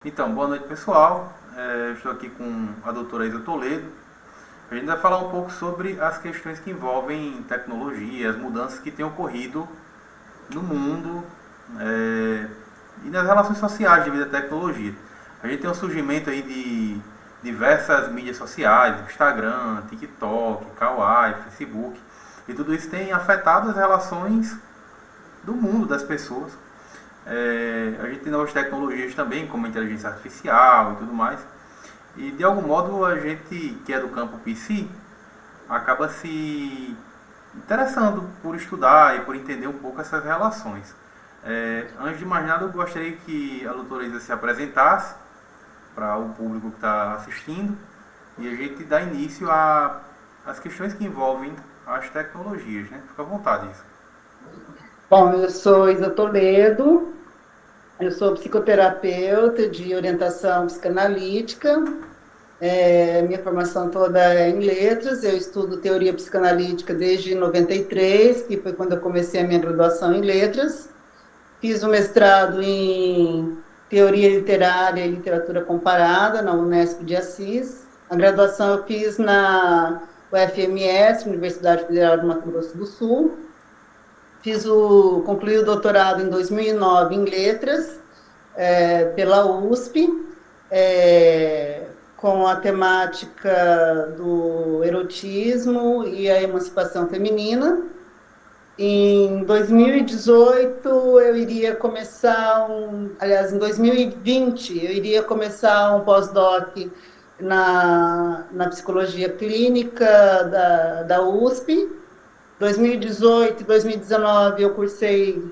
Então, boa noite pessoal. Estou aqui com a doutora Isa Toledo. A gente vai falar um pouco sobre as questões que envolvem tecnologia, as mudanças que têm ocorrido no mundo e nas relações sociais devido à tecnologia. A gente tem um surgimento aí de diversas mídias sociais, Instagram, TikTok, Kawaii, Facebook, e tudo isso tem afetado as relações do mundo das pessoas. A gente tem novas tecnologias também, como a inteligência artificial e tudo mais. E de algum modo a gente que é do campo PC acaba se interessando por estudar e por entender um pouco essas relações. Antes de mais nada, eu gostaria que a doutora Isa se apresentasse para o público que está assistindo e a gente dá início às questões que envolvem as tecnologias, né? Fica à vontade, Isa. Bom, eu sou Isa Toledo, eu sou psicoterapeuta de orientação psicanalítica, minha formação toda é em letras, eu estudo teoria psicanalítica desde 93, que foi quando eu comecei a minha graduação em letras, fiz o mestrado em teoria literária e literatura comparada na Unesp de Assis, a graduação eu fiz na UFMS, Universidade Federal do Mato Grosso do Sul. Concluí o doutorado em 2009 em letras, pela USP, com a temática do erotismo e a emancipação feminina. Em 2018, eu iria começar aliás, em 2020, eu iria começar um pós-doc na psicologia clínica da USP. 2018 e 2019 eu cursei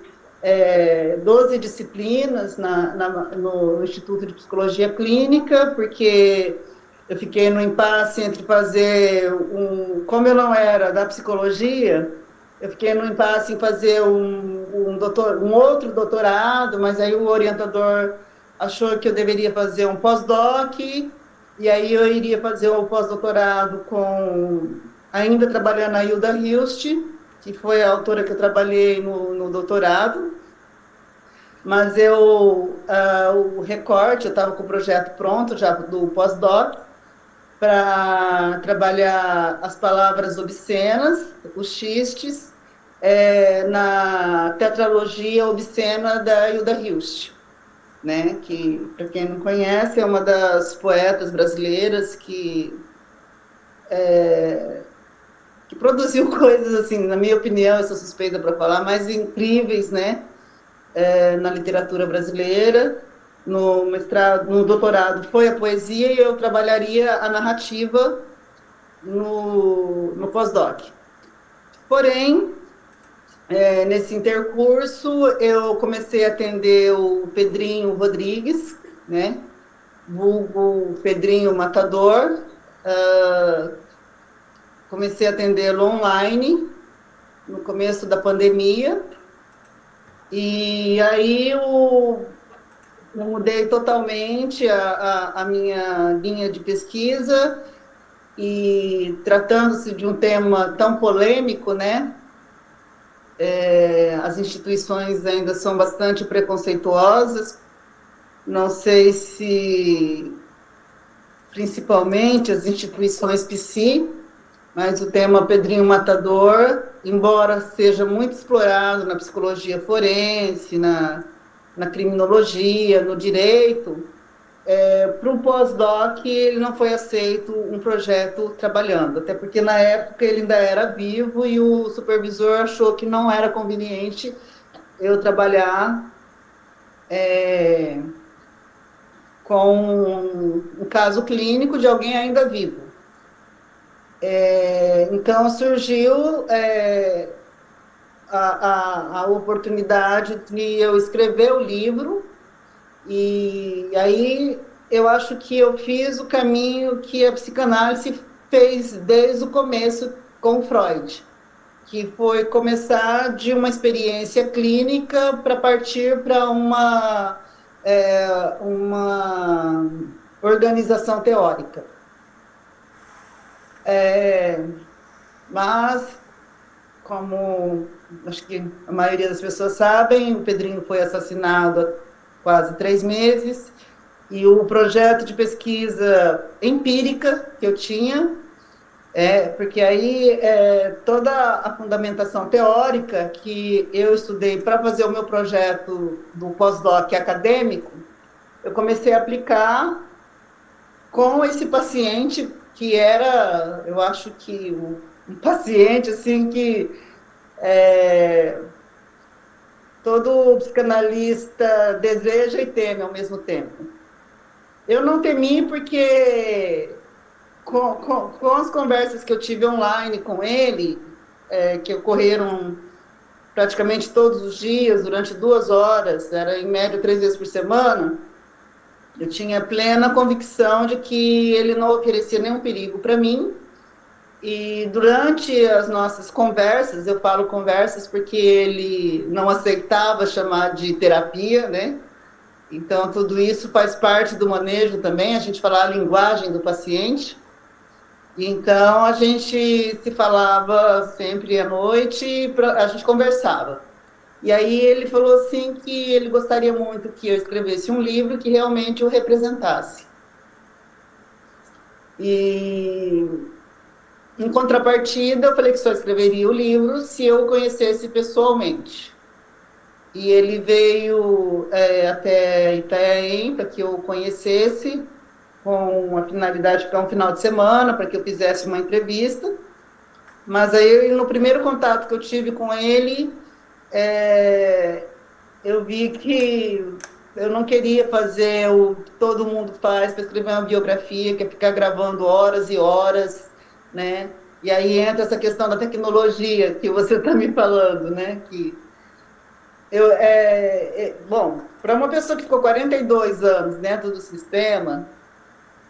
12 disciplinas no Instituto de Psicologia Clínica, porque eu fiquei no impasse entre fazer como eu não era da psicologia, eu fiquei no impasse em fazer um outro doutorado, mas aí o orientador achou que eu deveria fazer um pós-doc, e aí eu iria fazer o pós-doutorado ainda trabalhando na Hilda Hilst, que foi a autora que eu trabalhei no doutorado, mas o recorte, eu estava com o projeto pronto já do pós-doc, para trabalhar as palavras obscenas, os xistes, na tetralogia obscena da Hilda Hilst, né? Que, para quem não conhece, é uma das poetas brasileiras que produziu coisas, assim, na minha opinião, eu sou suspeita para falar, mais incríveis, né? Na literatura brasileira. No mestrado, no doutorado foi a poesia e eu trabalharia a narrativa no pós-doc. Porém, nesse intercurso, eu comecei a atender o Pedrinho Rodrigues, né? Vulgo Pedrinho Matador. Comecei a atendê-lo online no começo da pandemia, e aí eu mudei totalmente a minha linha de pesquisa, e tratando-se de um tema tão polêmico, né? As instituições ainda são bastante preconceituosas, não sei se principalmente as instituições psi, mas o tema Pedrinho Matador, embora seja muito explorado na psicologia forense, na criminologia, no direito, para um pós-doc ele não foi aceito um projeto trabalhando, até porque na época ele ainda era vivo e o supervisor achou que não era conveniente eu trabalhar com um caso clínico de alguém ainda vivo. Então surgiu a oportunidade de eu escrever o livro, e aí eu acho que eu fiz o caminho que a psicanálise fez desde o começo com Freud, que foi começar de uma experiência clínica para partir para uma organização teórica. Mas, como acho que a maioria das pessoas sabem, o Pedrinho foi assassinado há quase 3 meses, E o projeto de pesquisa empírica que eu tinha, porque aí toda a fundamentação teórica que eu estudei para fazer o meu projeto do pós-doc acadêmico, eu comecei a aplicar com esse paciente que era, eu acho que um paciente assim que todo psicanalista deseja e teme ao mesmo tempo. Eu não temi porque com as conversas que eu tive online com ele, que ocorreram praticamente todos os dias, durante 2 horas, era em média 3 vezes por semana, eu tinha plena convicção de que ele não oferecia nenhum perigo para mim. E durante as nossas conversas, eu falo conversas porque ele não aceitava chamar de terapia, né? Então, tudo isso faz parte do manejo também, a gente falar a linguagem do paciente. Então, a gente se falava sempre à noite, a gente conversava. E aí ele falou assim que ele gostaria muito que eu escrevesse um livro que realmente o representasse. E, em contrapartida, eu falei que só escreveria o livro se eu o conhecesse pessoalmente. E ele veio até Itanhaém para que eu o conhecesse, com a finalidade de ficar um final de semana, para que eu fizesse uma entrevista. Mas aí, no primeiro contato que eu tive com ele, eu vi que eu não queria fazer o que todo mundo faz para escrever uma biografia, que é ficar gravando horas e horas, né? E aí entra essa questão da tecnologia que você está me falando, né? Que bom, para uma pessoa que ficou 42 anos dentro do sistema,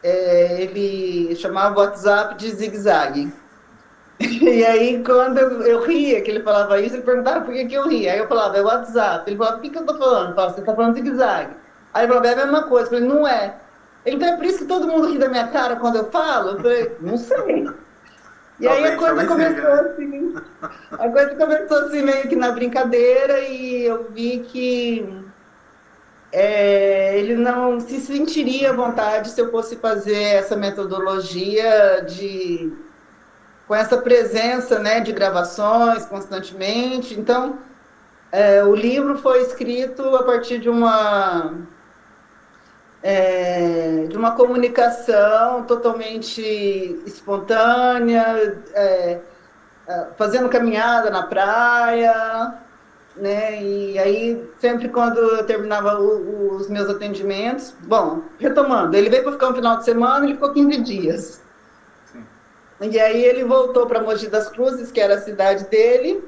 ele chamava o WhatsApp de zigue-zague. E aí, quando eu ria, que ele falava isso, ele perguntava por que eu ria. Aí eu falava, é WhatsApp. Ele falava, o que eu tô falando? Eu falava, você tá falando zigue-zague. Aí ele falava, é a mesma coisa. Eu falei, não é. Ele, então é por isso que todo mundo ri da minha cara quando eu falo? Eu falei, não sei. E aí Talvez seja, né? a coisa começou assim meio que na brincadeira e eu vi que ele não se sentiria à vontade se eu fosse fazer essa metodologia com essa presença, né, de gravações constantemente. Então, o livro foi escrito a partir de uma comunicação totalmente espontânea, fazendo caminhada na praia, né? E aí, sempre quando eu terminava os meus atendimentos, bom, retomando, ele veio para ficar um final de semana, ele ficou 15 dias. Sim. E aí ele voltou para Mogi das Cruzes, que era a cidade dele,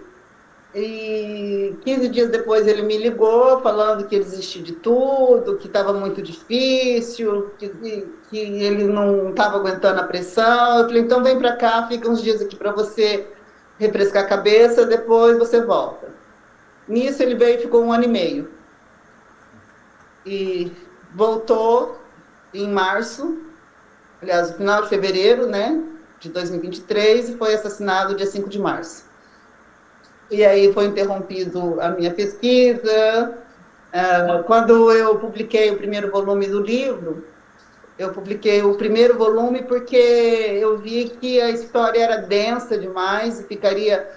e 15 dias depois ele me ligou falando que ia desistir de tudo, que estava muito difícil, que ele não estava aguentando a pressão. Eu falei, então vem para cá, fica uns dias aqui para você refrescar a cabeça, depois você volta. Nisso ele veio e ficou 1 ano e meio. E voltou em março, aliás, no final de fevereiro, né, de 2023, e foi assassinado dia 5 de março. E aí foi interrompido a minha pesquisa. Quando eu publiquei o primeiro volume do livro, eu publiquei o primeiro volume porque eu vi que a história era densa demais e ficaria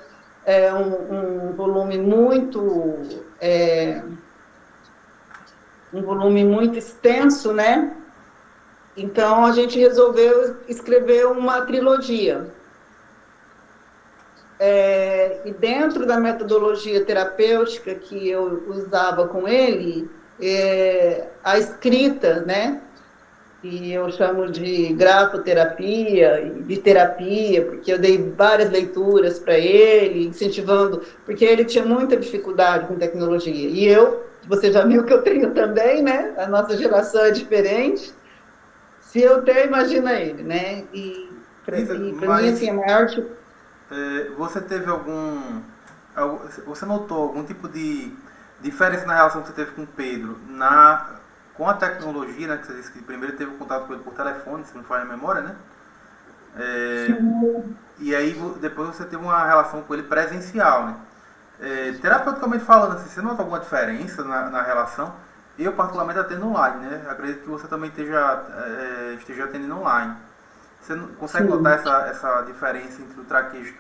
um volume muito extenso, né? Então a gente resolveu escrever uma trilogia. E dentro da metodologia terapêutica que eu usava com ele, a escrita, né? Que eu chamo de grafoterapia, de terapia, porque eu dei várias leituras para ele, incentivando, porque ele tinha muita dificuldade com tecnologia. E você já viu que eu tenho também, né? A nossa geração é diferente. Se eu tenho, imagina ele, né? E para mim, assim, Mas a maior... você teve você notou algum tipo de diferença na relação que você teve com o Pedro com a tecnologia, né? Que você disse que primeiro teve contato com ele por telefone, se não falha a memória, né? E aí depois você teve uma relação com ele presencial, né? Terapeuticamente falando, assim, você nota alguma diferença na relação? Eu particularmente atendo online, né? Acredito que você também esteja atendendo online. Você consegue notar Sim. essa diferença entre o traquejo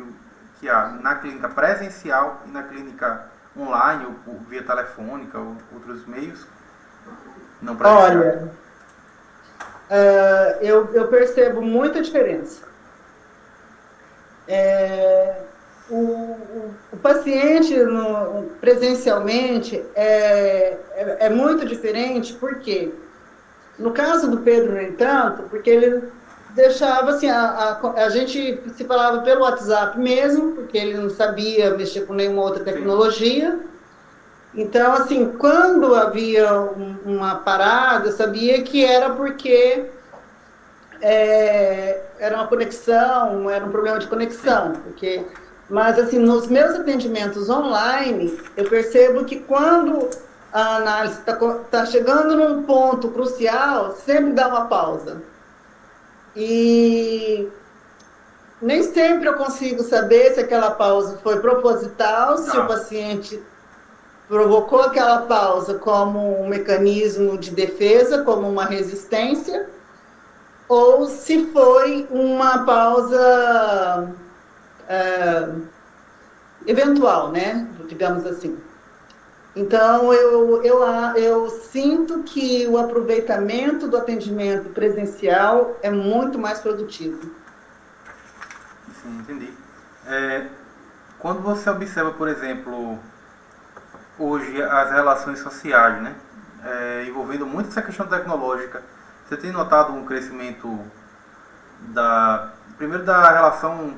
que há na clínica presencial e na clínica online, ou via telefônica, ou outros meios não presenciais? Olha, eu percebo muita diferença. O paciente presencialmente é muito diferente, porque no caso do Pedro, no entanto, porque ele deixava assim, a gente se falava pelo WhatsApp mesmo, porque ele não sabia mexer com nenhuma outra Sim. tecnologia. Então, assim, quando havia uma parada, eu sabia que era porque era uma conexão, era um problema de Sim. conexão, porque, mas assim, nos meus atendimentos online, eu percebo que quando a análise está chegando num ponto crucial, sempre dá uma pausa. E nem sempre eu consigo saber se aquela pausa foi proposital, se o Ah, paciente provocou aquela pausa como um mecanismo de defesa, como uma resistência, ou se foi uma pausa eventual, né? Digamos assim. Então, eu sinto que o aproveitamento do atendimento presencial é muito mais produtivo. sim, entendi. É, quando você observa, por exemplo, hoje as relações sociais, né? Envolvendo muito essa questão tecnológica, você tem notado um crescimento primeiro da relação,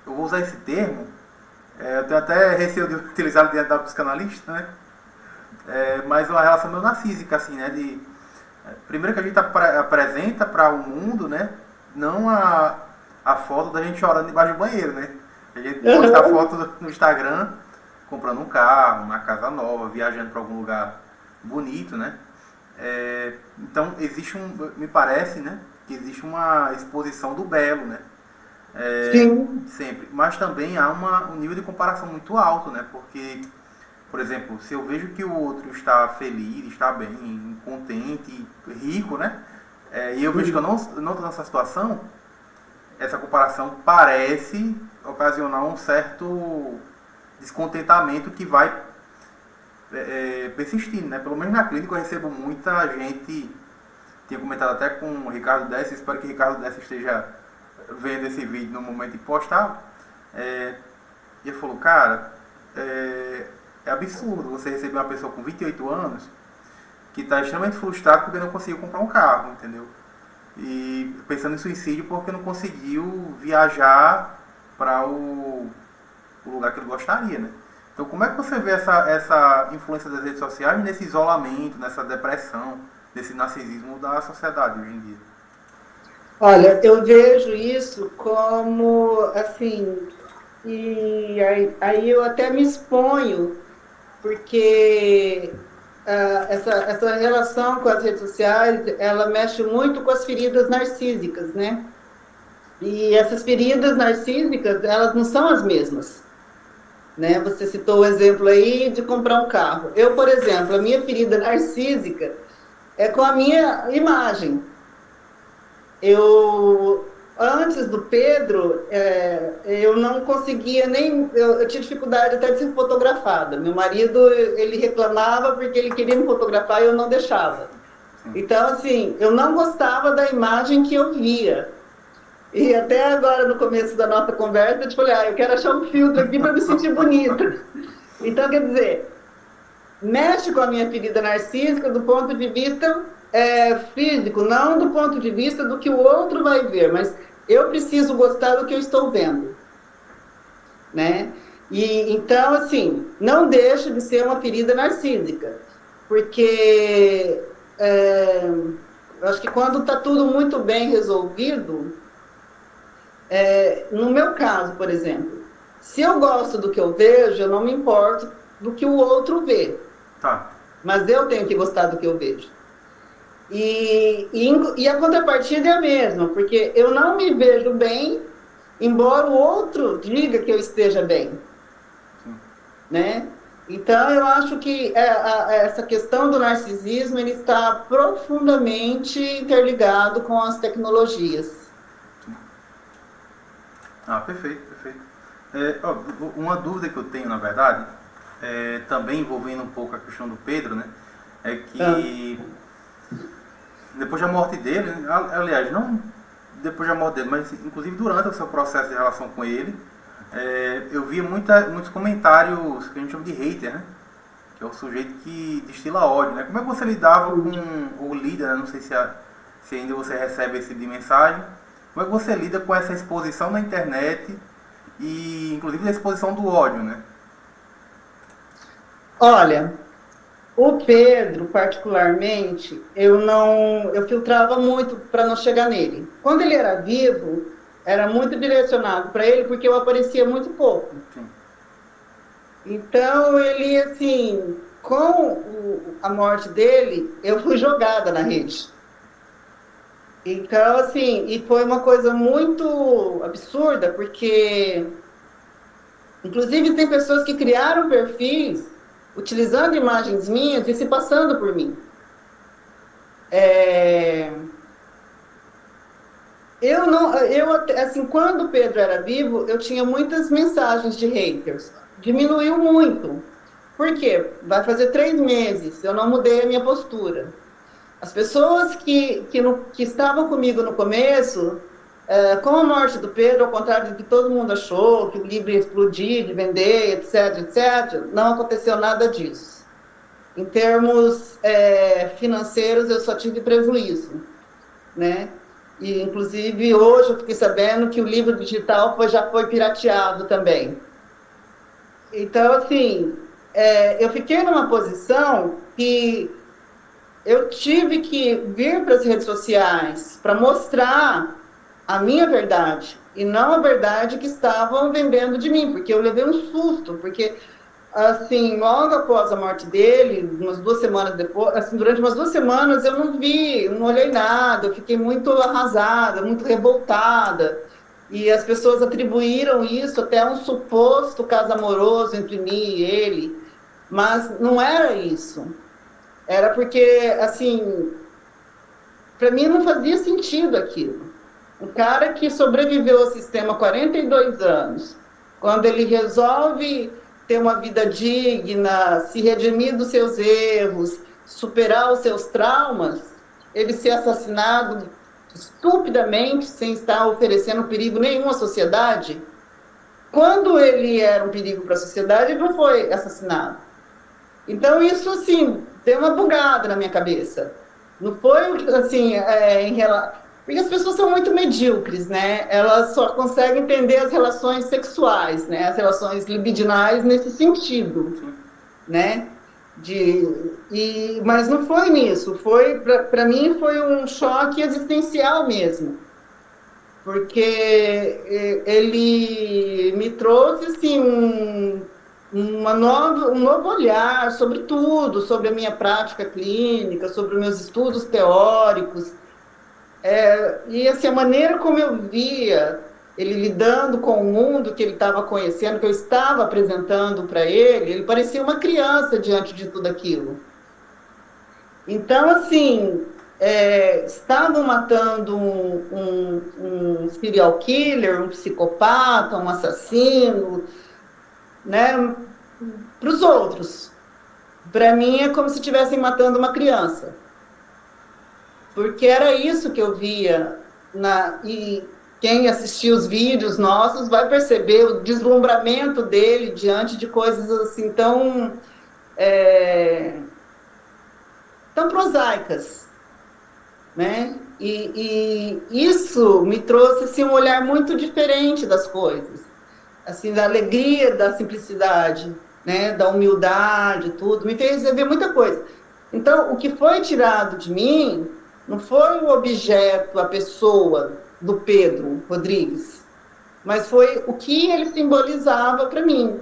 eu vou usar esse termo, eu tenho até receio de utilizá-lo diante da psicanalista, né? Mas é uma relação meio narcísica, assim, né? Primeiro que a gente apresenta para o mundo, né? Não a foto da gente chorando debaixo do banheiro, né? A gente posta a Uhum. foto no Instagram comprando um carro, uma casa nova, viajando para algum lugar bonito, né? Então me parece, né, que existe uma exposição do belo, né? Sim, Sempre. Mas também há um nível de comparação muito alto, né? Porque, por exemplo, se eu vejo que o outro está feliz, está bem, contente, rico, né? E eu vejo que eu sim, não estou nessa situação, essa comparação parece ocasionar um certo descontentamento que vai persistindo, né? Pelo menos na clínica eu recebo muita gente, tinha comentado até com o Ricardo Dessa, espero que o Ricardo Dessa esteja vendo esse vídeo no momento de postar, e ele falou, cara, é absurdo você receber uma pessoa com 28 anos que está extremamente frustrado porque não conseguiu comprar um carro, entendeu? E pensando em suicídio porque não conseguiu viajar para o lugar que ele gostaria, né? Então, como é que você vê essa influência das redes sociais nesse isolamento, nessa depressão, nesse narcisismo da sociedade hoje em dia? olha, eu vejo isso como, assim, e aí eu até me exponho, porque essa relação com as redes sociais, ela mexe muito com as feridas narcísicas, né? E essas feridas narcísicas, elas não são as mesmas, né? Você citou o exemplo aí de comprar um carro. Eu, por exemplo, a minha ferida narcísica é com a minha imagem. Antes do Pedro, eu não conseguia nem, eu tinha dificuldade até de ser fotografada. Meu marido, ele reclamava porque ele queria me fotografar e eu não deixava. Sim. Então, assim, eu não gostava da imagem que eu via. E até agora, no começo da nossa conversa, eu te falei, eu quero achar um filtro aqui para me sentir bonita. Então, quer dizer, mexe com a minha ferida narcísica do ponto de vista físico, não do ponto de vista do que o outro vai ver, mas eu preciso gostar do que eu estou vendo, né? E então, assim, não deixa de ser uma ferida narcísica, porque eu acho que quando está tudo muito bem resolvido, no meu caso, por exemplo, se eu gosto do que eu vejo, eu não me importo do que o outro vê, Tá. mas eu tenho que gostar do que eu vejo. E a contrapartida é a mesma, porque eu não me vejo bem, embora o outro diga que eu esteja bem, Sim. né? Então, eu acho que essa questão do narcisismo ele está profundamente interligado com as tecnologias. Ah, perfeito, perfeito. Ó, uma dúvida que eu tenho, na verdade, também envolvendo um pouco a questão do Pedro, né? É Ah, que depois da morte dele, né, aliás, não depois da morte dele, mas inclusive durante o seu processo de relação com ele, eu via muitos comentários que a gente chama de hater, né? Que é o sujeito que destila ódio, né? Como é que você lidava com o líder, né? Não sei se ainda você recebe esse tipo de mensagem. Como é que você lida com essa exposição na internet e inclusive a exposição do ódio, né? olha, o Pedro, particularmente, eu filtrava muito para não chegar nele. Quando ele era vivo, era muito direcionado para ele, porque eu aparecia muito pouco. Sim. Então, ele, assim, a morte dele, eu fui jogada na rede. Então, assim, e foi uma coisa muito absurda, porque, inclusive, tem pessoas que criaram perfis utilizando imagens minhas e se passando por mim. É, assim, quando o Pedro era vivo, eu tinha muitas mensagens de haters. Diminuiu muito. Por quê? Vai fazer 3 meses, eu não mudei a minha postura. As pessoas que estavam comigo no começo, com a morte do Pedro, ao contrário do que todo mundo achou, que o livro ia explodir, de vender, etc., etc., não aconteceu nada disso. Em termos, financeiros, eu só tive prejuízo, né? E, inclusive, hoje eu fiquei sabendo que o livro digital já foi pirateado também. Então, assim, eu fiquei numa posição que eu tive que vir para as redes sociais para mostrar a minha verdade e não a verdade que estavam vendendo de mim, porque eu levei um susto, porque assim, logo após a morte dele, umas 2 semanas depois, assim, durante umas 2 semanas eu não vi, não olhei nada, eu fiquei muito arrasada, muito revoltada. E as pessoas atribuíram isso até a um suposto caso amoroso entre mim e ele, mas não era isso. Era porque, assim, para mim não fazia sentido aquilo. Um cara que sobreviveu ao sistema há 42 anos, quando ele resolve ter uma vida digna, se redimir dos seus erros, superar os seus traumas, ele ser assassinado estupidamente, sem estar oferecendo perigo nenhum à sociedade. Quando ele era um perigo para a sociedade, ele não foi assassinado. Então, isso, assim, deu uma bugada na minha cabeça. Não foi, assim, em relação... Porque as pessoas são muito medíocres, né? Elas só conseguem entender as relações sexuais, né? As relações libidinais nesse sentido, Sim. né? Mas não foi nisso. Foi, para mim, foi um choque existencial mesmo. Porque ele me trouxe, assim, um novo olhar sobre tudo, sobre a minha prática clínica, sobre os meus estudos teóricos, e assim, a maneira como eu via ele lidando com o mundo que ele estava conhecendo, que eu estava apresentando para ele, ele parecia uma criança diante de tudo aquilo. Então, assim, estavam matando um serial killer, um psicopata, um assassino, né, para os outros. Para mim é como se estivessem matando uma criança, porque era isso que eu via e quem assistiu os vídeos nossos vai perceber o deslumbramento dele diante de coisas assim é, tão prosaicas, né? E isso me trouxe assim, um olhar muito diferente das coisas, assim, da alegria, da simplicidade, né? Da humildade, tudo, me fez ver muita coisa. Então, o que foi tirado de mim não foi o objeto, a pessoa do Pedro Rodrigues, mas foi o que ele simbolizava para mim,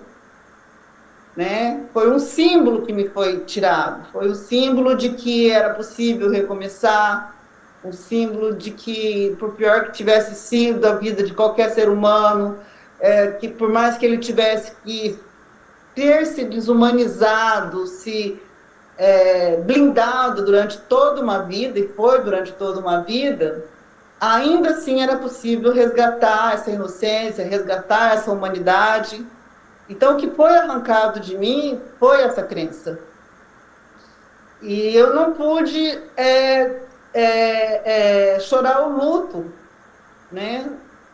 né? Foi um símbolo que me foi tirado, foi o símbolo de que era possível recomeçar, um símbolo de que, por pior que tivesse sido a vida de qualquer ser humano, que por mais que ele tivesse que ter se desumanizado, se blindado durante toda uma vida, e foi durante toda uma vida, ainda assim era possível resgatar essa inocência, resgatar essa humanidade. Então, o que foi arrancado de mim foi essa crença. E eu não pude chorar o luto, né,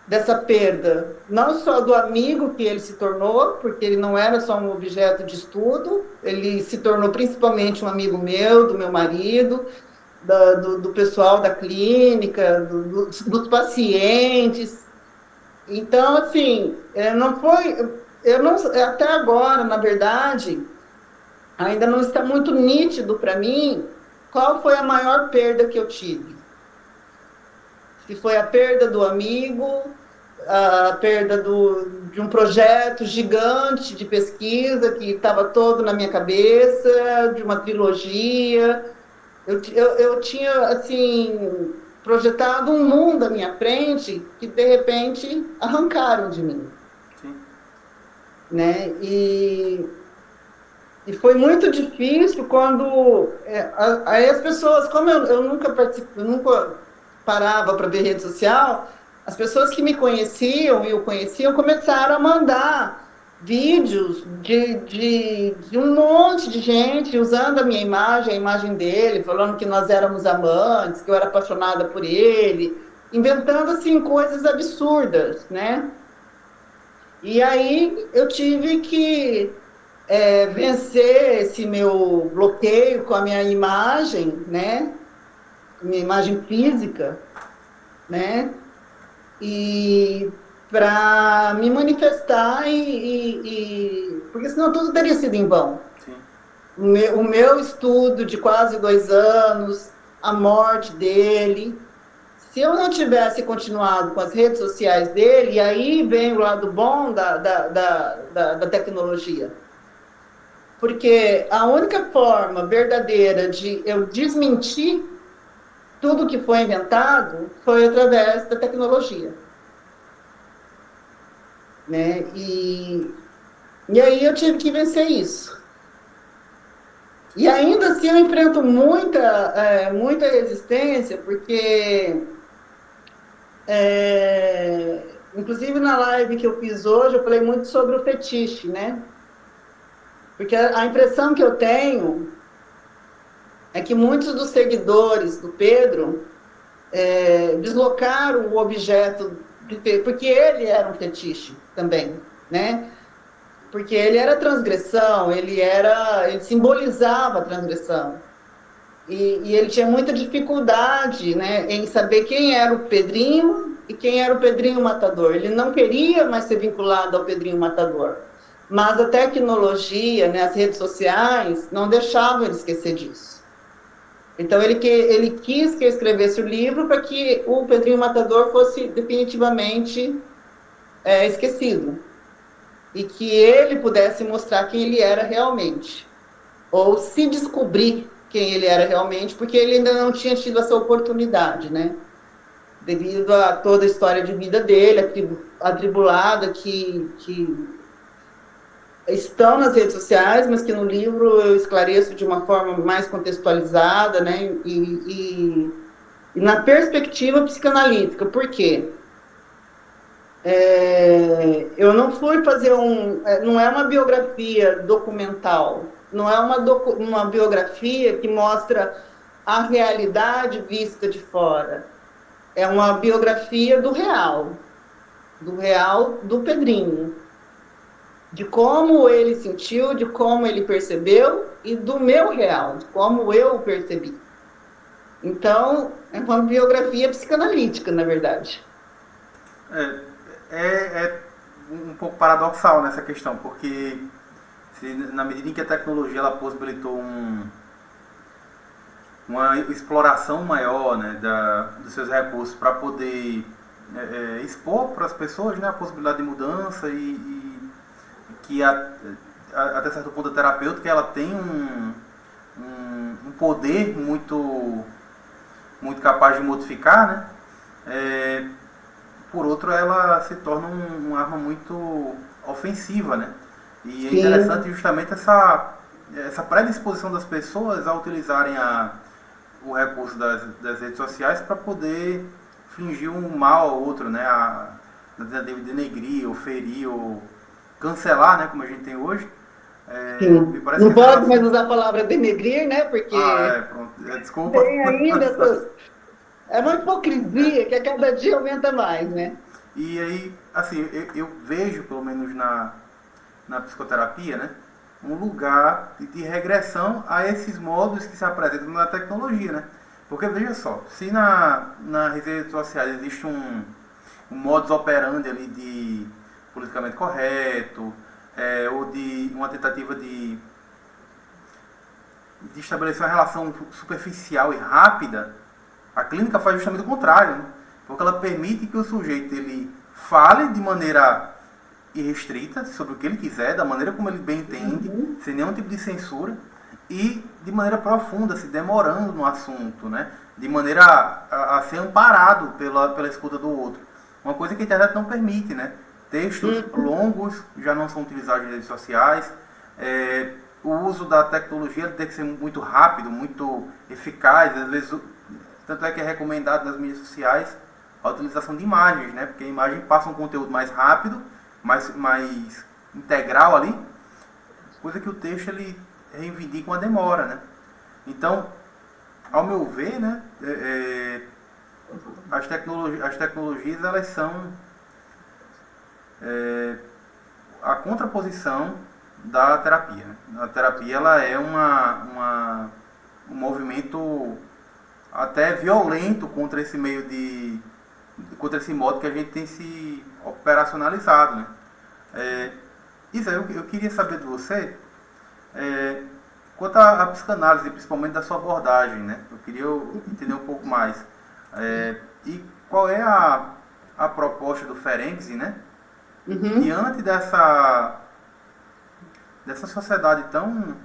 dessa perda, não só do amigo que ele se tornou, porque ele não era só um objeto de estudo, ele se tornou principalmente um amigo meu, do meu marido, do pessoal da clínica, dos pacientes. Então, assim, não foi, eu não, até agora, na verdade, ainda não está muito nítido para mim qual foi a maior perda que eu tive. Se foi a perda do amigo, a perda de um projeto gigante de pesquisa que estava todo na minha cabeça, de uma trilogia. Eu tinha, assim, projetado um mundo à minha frente que, de repente, arrancaram de mim. Sim. Né? E foi muito difícil quando aí as pessoas, como eu nunca parava para ver rede social, as pessoas que me conheciam e o conheciam começaram a mandar vídeos de um monte de gente usando a minha imagem, a imagem dele, falando que nós éramos amantes, que eu era apaixonada por ele, inventando assim coisas absurdas, né? E aí eu tive que vencer esse meu bloqueio com a minha imagem, né? Minha imagem física, né? E para me manifestar porque senão tudo teria sido em vão. Sim. O meu estudo de quase 2 anos, a morte dele. Se eu não tivesse continuado com as redes sociais dele, e aí vem o lado bom da tecnologia. Porque a única forma verdadeira de eu desmentir tudo que foi inventado foi através da tecnologia. Né? E aí eu tive que vencer isso. E ainda assim eu enfrento muita resistência, porque, inclusive na live que eu fiz hoje, eu falei muito sobre o fetiche, né? Porque a impressão que eu tenho é que muitos dos seguidores do Pedro deslocaram o objeto do Pedro, porque ele era um fetiche também, né? Porque ele era transgressão, ele simbolizava a transgressão. E ele tinha muita dificuldade, né, em saber quem era o Pedrinho e quem era o Pedrinho Matador. Ele não queria mais ser vinculado ao Pedrinho Matador. Mas a tecnologia, né, as redes sociais, não deixavam ele esquecer disso. Então ele quis que eu escrevesse o livro para que o Pedrinho Matador fosse definitivamente esquecido. E que ele pudesse mostrar quem ele era realmente. Ou se descobrir quem ele era realmente, porque ele ainda não tinha tido essa oportunidade, né? Devido a toda a história de vida dele, atribulada, que estão nas redes sociais, mas que no livro eu esclareço de uma forma mais contextualizada, né? E na perspectiva psicanalítica. Por quê? Eu não fui fazer não é uma biografia documental, não é uma biografia que mostra a realidade vista de fora. É uma biografia do real do Pedrinho, de como ele sentiu, de como ele percebeu e do meu real, de como eu o percebi. Então, é uma biografia psicanalítica, na verdade. É um pouco paradoxal nessa questão, porque na medida em que a tecnologia ela possibilitou uma exploração maior, né, dos seus recursos para poder expor para as pessoas, né, a possibilidade de mudança e que até certo ponto a terapêutica ela tem um poder muito capaz de modificar, né? Por outro, ela se torna uma arma muito ofensiva, né? E é interessante sim. justamente essa predisposição das pessoas a utilizarem o recurso das redes sociais para poder fingir um mal ao outro, né? Na tentativa de denegrir, ou ferir, ou cancelar, né? Como a gente tem hoje. Me Sim. parece que Não as pode mais relações. usar a palavra denegrir, né? Ah, Porque pronto. Desculpa. tem ainda essas. É uma hipocrisia que a cada dia aumenta mais, né? E aí, assim, eu vejo, pelo menos na psicoterapia, né? Um lugar de regressão a esses modos que se apresentam na tecnologia, né? Porque veja só, se nas redes sociais existe um modus operandi ali de politicamente correto, ou de uma tentativa de estabelecer uma relação superficial e rápida, a clínica faz justamente o contrário, né? Porque ela permite que o sujeito ele fale de maneira irrestrita sobre o que ele quiser, da maneira como ele bem entende, Uhum. sem nenhum tipo de censura e de maneira profunda, se demorando no assunto, né? De maneira a ser amparado pela escuta do outro. Uma coisa que a internet não permite, né? Textos Uhum. longos já não são utilizados nas redes sociais. O uso da tecnologia tem que ser muito rápido, muito eficaz. Às vezes, tanto é que é recomendado nas mídias sociais a utilização de imagens, né? Porque a imagem passa um conteúdo mais rápido, mais integral ali, coisa que o texto ele reivindica uma demora, né? Então, ao meu ver, né, as tecnologias elas são a contraposição da terapia. Né? A terapia ela é um movimento até violento contra esse meio contra esse modo que a gente tem se operacionalizado, né? Isa, eu queria saber de você é, quanto à psicanálise, principalmente da sua abordagem, né? Eu queria entender um pouco mais. E qual é a proposta do Ferenczi, né? Uhum. Diante dessa sociedade tão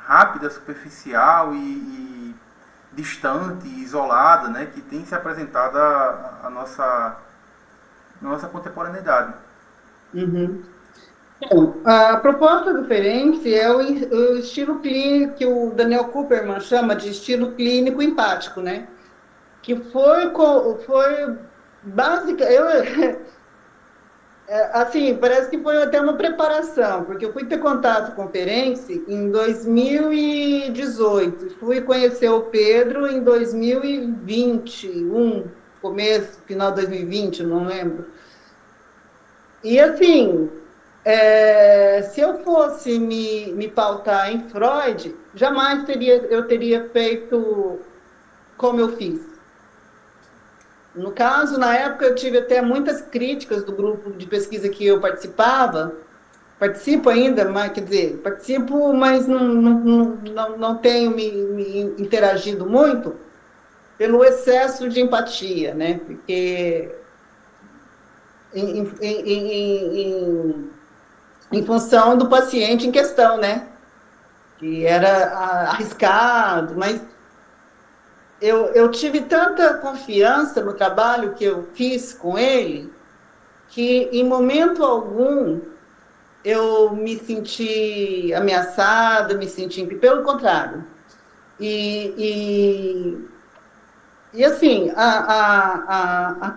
rápida, superficial e distante, isolada, né? Que tem se apresentado a nossa contemporaneidade. Uhum. Bom, a proposta do Ferenczi é o estilo clínico que o Daniel Kuperman chama de estilo clínico empático, né? Que foi básica. Assim, parece que foi até uma preparação, porque eu fui ter contato com o Ferenczi em 2018, fui conhecer o Pedro em 2021, começo, final de 2020, não lembro. E assim, se eu fosse me pautar em Freud, jamais eu teria feito como eu fiz. No caso, na época, eu tive até muitas críticas do grupo de pesquisa que eu participava, participo ainda, mas, quer dizer, participo, mas não tenho me interagido muito pelo excesso de empatia, né? Porque em função do paciente em questão, né? Que era arriscado, mas eu tive tanta confiança no trabalho que eu fiz com ele, que em momento algum eu me senti ameaçada, me senti, pelo contrário. E, e assim, a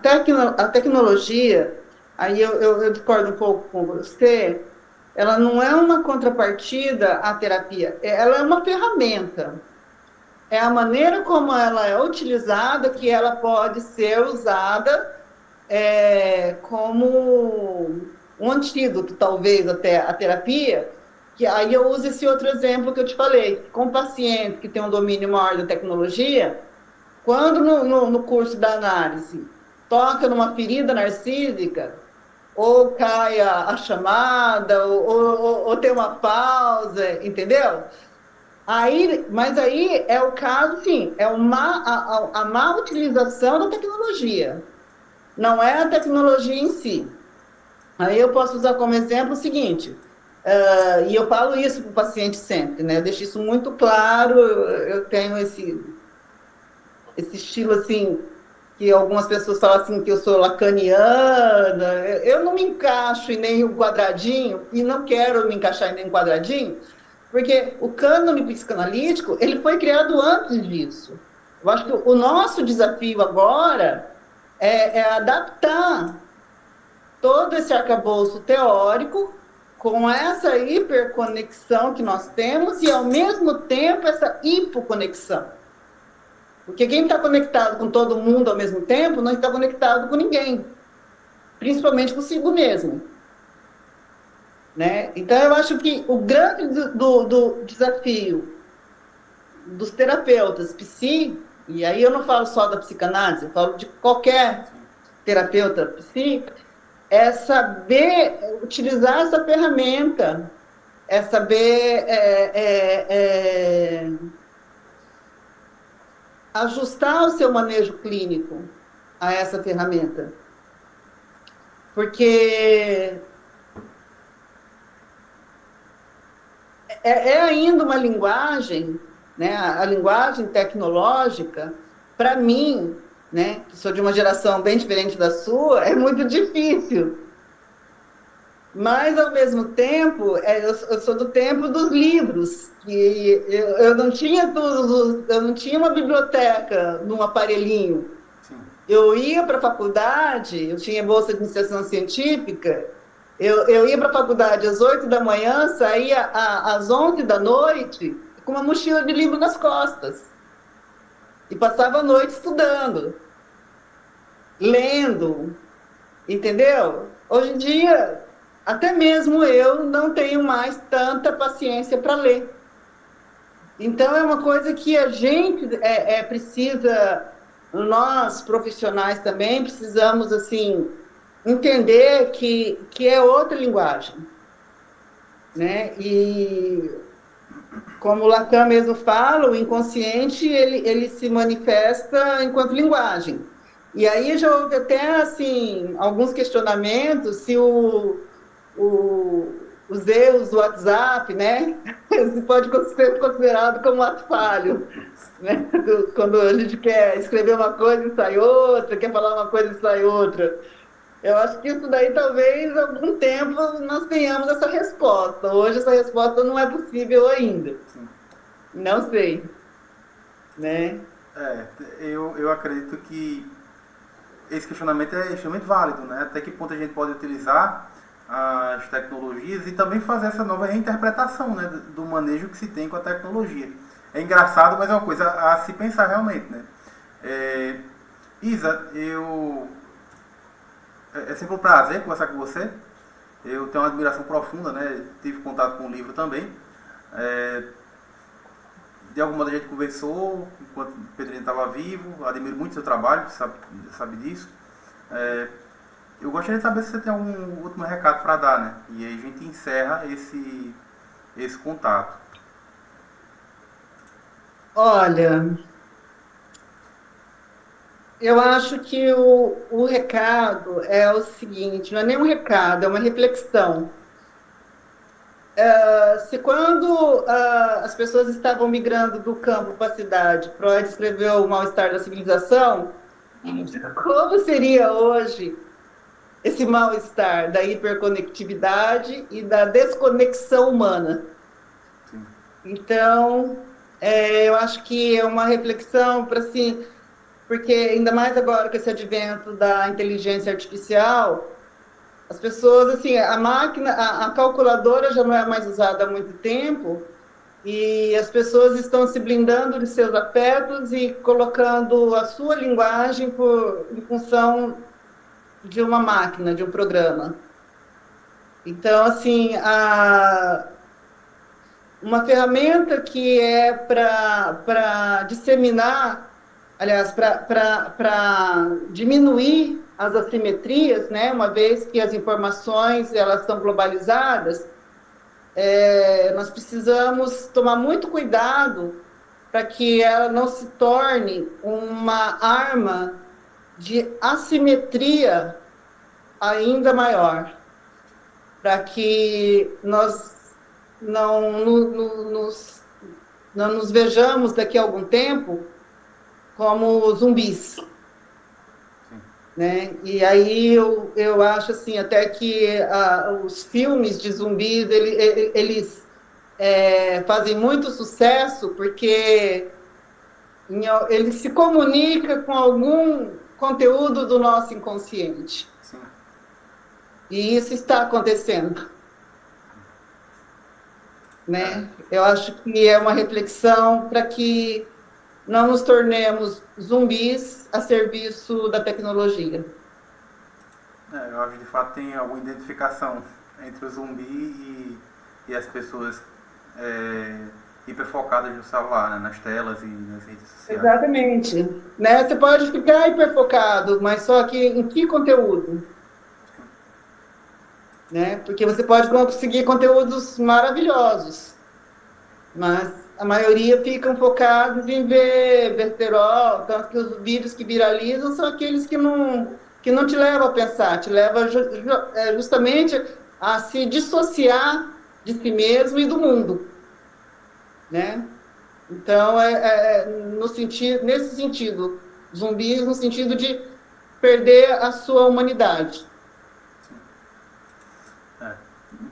tecnologia, aí eu discordo um pouco com você, ela não é uma contrapartida à terapia, ela é uma ferramenta. É a maneira como ela é utilizada que ela pode ser usada como um antídoto, talvez, até a terapia, que aí eu uso esse outro exemplo que eu te falei, com paciente que tem um domínio maior da tecnologia, quando no curso da análise toca numa ferida narcísica, ou cai a chamada, ou tem uma pausa, entendeu? Mas aí é o caso, sim, é a má utilização da tecnologia, não é a tecnologia em si. Aí eu posso usar como exemplo o seguinte, e eu falo isso para o paciente sempre, né? Eu deixo isso muito claro, eu tenho esse estilo assim, que algumas pessoas falam assim que eu sou lacaniana. Eu não me encaixo em nenhum quadradinho e não quero me encaixar em nenhum quadradinho, porque o cânone psicanalítico ele foi criado antes disso. Eu acho que o nosso desafio agora é adaptar todo esse arcabouço teórico com essa hiperconexão que nós temos e, ao mesmo tempo, essa hipoconexão. Porque quem está conectado com todo mundo ao mesmo tempo não está conectado com ninguém, principalmente consigo mesmo. Né? Então, eu acho que o grande do desafio dos terapeutas psi, e aí eu não falo só da psicanálise, eu falo de qualquer terapeuta psi, é saber utilizar essa ferramenta, é saber ajustar o seu manejo clínico a essa ferramenta. Porque é ainda uma linguagem, né, a linguagem tecnológica, para mim, né, que sou de uma geração bem diferente da sua, é muito difícil. Mas, ao mesmo tempo, eu sou do tempo dos livros, que eu não tinha eu não tinha uma biblioteca num aparelhinho. Sim. Eu ia para a faculdade, eu tinha bolsa de iniciação científica, eu ia para a faculdade às 8 da manhã, saía às 11 da noite, com uma mochila de livro nas costas. E passava a noite estudando, lendo, entendeu? Hoje em dia, até mesmo eu não tenho mais tanta paciência para ler. Então, é uma coisa que a gente precisa, nós profissionais também, precisamos, assim, entender que é outra linguagem. Né? E, como Lacan mesmo fala, o inconsciente, ele se manifesta enquanto linguagem. E aí já houve até, assim, alguns questionamentos se os erros do WhatsApp, né, se pode ser considerado como ato falho, né? Quando a gente quer escrever uma coisa e sai outra, quer falar uma coisa e sai outra. Eu acho que isso daí, talvez, algum tempo nós tenhamos essa resposta. Hoje essa resposta não é possível ainda. Sim. Não sei. Né? Eu acredito que esse questionamento é extremamente válido, né? Até que ponto a gente pode utilizar as tecnologias e também fazer essa nova reinterpretação, né, do manejo que se tem com a tecnologia. É engraçado, mas é uma coisa a se pensar realmente, né? Isa, é sempre um prazer conversar com você. Eu tenho uma admiração profunda, né? Tive contato com o livro também. De alguma modo a gente conversou enquanto o Pedrinho estava vivo. Admiro muito o seu trabalho, sabe disso. Eu gostaria de saber se você tem algum último recado para dar, né? E aí a gente encerra esse contato. Olha, eu acho que o recado é o seguinte, não é nem um recado, é uma reflexão. Se quando as pessoas estavam migrando do campo para a cidade, Freud escreveu O Mal-Estar da Civilização, como seria hoje esse mal-estar da hiperconectividade e da desconexão humana? Sim. Então, eu acho que é uma reflexão para assim, porque ainda mais agora com esse advento da inteligência artificial, as pessoas, assim, a máquina, a calculadora já não é mais usada há muito tempo e as pessoas estão se blindando de seus afetos e colocando a sua linguagem em função de uma máquina, de um programa. Então, assim, uma ferramenta que é para disseminar, aliás, para diminuir as assimetrias, né? Uma vez que as informações elas são globalizadas, nós precisamos tomar muito cuidado para que ela não se torne uma arma de assimetria ainda maior, para que nós não nos vejamos daqui a algum tempo como zumbis, né? E aí eu acho assim, até que os filmes de zumbis, eles fazem muito sucesso porque ele se comunica com algum conteúdo do nosso inconsciente. Sim. E isso está acontecendo, É, né? Eu acho que é uma reflexão para que não nos tornemos zumbis a serviço da tecnologia. eu acho que de fato tem alguma identificação entre o zumbi e as pessoas é, hiperfocadas no celular, né, nas telas e nas redes sociais. Exatamente. Né? Você pode ficar hiperfocado, mas só que em que conteúdo? Né? Porque você pode conseguir conteúdos maravilhosos, mas a maioria ficam focados em ver besterol, tanto que os vídeos que viralizam são aqueles que não te levam a pensar, te levam justamente a se dissociar de si mesmo e do mundo, né? Então, no sentido, nesse sentido, zumbis no sentido de perder a sua humanidade. É.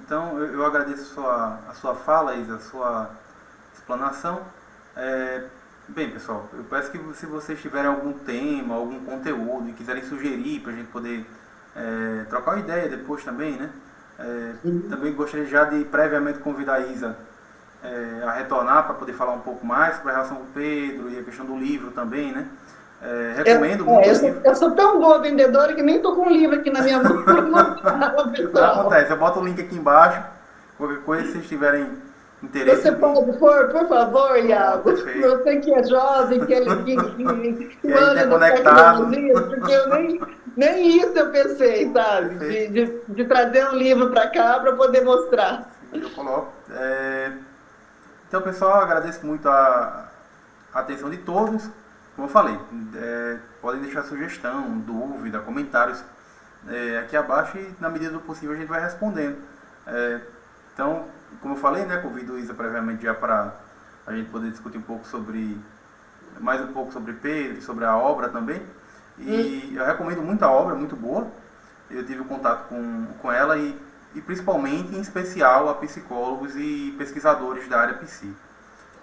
Então eu agradeço a sua fala, Isa, a sua explanação. É, bem, pessoal, eu peço que se vocês tiverem algum tema, algum conteúdo e quiserem sugerir para a gente poder trocar uma ideia depois também, né? Uhum. Também gostaria já de previamente convidar a Isa a retornar para poder falar um pouco mais sobre a relação com o Pedro e a questão do livro também, né? Recomendo muito o livro. Eu sou tão boa vendedora que nem estou com um livro aqui na minha mão para mostrar ao Não pessoal. acontece, eu boto o link aqui embaixo, qualquer coisa, se vocês tiverem interesse Você em. pode pôr, por favor, Pronto, Iago, perfeito. você que é jovem, que Que é manja das interconectado. tecnologias, porque eu nem isso eu pensei, sabe? Perfeito. De trazer um livro para cá para poder mostrar. Eu coloco. Então, pessoal, agradeço muito a atenção de todos. Como eu falei, podem deixar sugestão, dúvida, comentários aqui abaixo e, na medida do possível, a gente vai respondendo. Então, como eu falei, né, convido o Isa previamente já para a gente poder discutir mais um pouco sobre Pedro, sobre a obra também. E eu recomendo muito a obra, muito boa. Eu tive contato com ela e principalmente, em especial, a psicólogos e pesquisadores da área psi.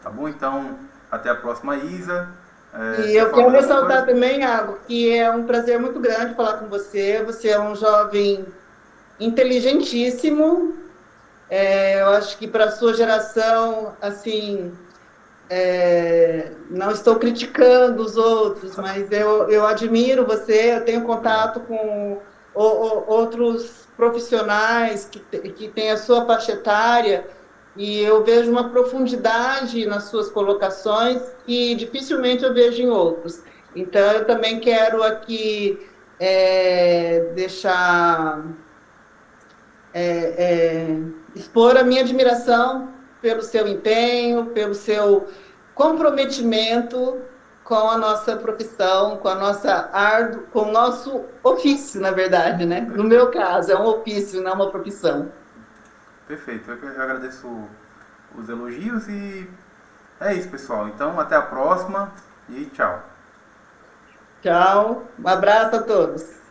Tá bom? Então, até a próxima, Isa. E Quer eu falar quero mais alguma ressaltar coisa? também, Iago, que é um prazer muito grande falar com você. Você é um jovem inteligentíssimo. Eu acho que para a sua geração, assim, não estou criticando os outros, mas eu admiro você, eu tenho Obrigado. contato com outros profissionais que têm a sua faixa etária, e eu vejo uma profundidade nas suas colocações que dificilmente eu vejo em outros. Então, eu também quero aqui deixar expor a minha admiração pelo seu empenho, pelo seu comprometimento com a nossa profissão, com a nossa com o nosso ofício, na verdade, né? No Perfeito. meu caso, é um ofício, não uma profissão. Perfeito. Eu agradeço os elogios e é isso, pessoal. Então, até a próxima e tchau. Tchau, um abraço a todos.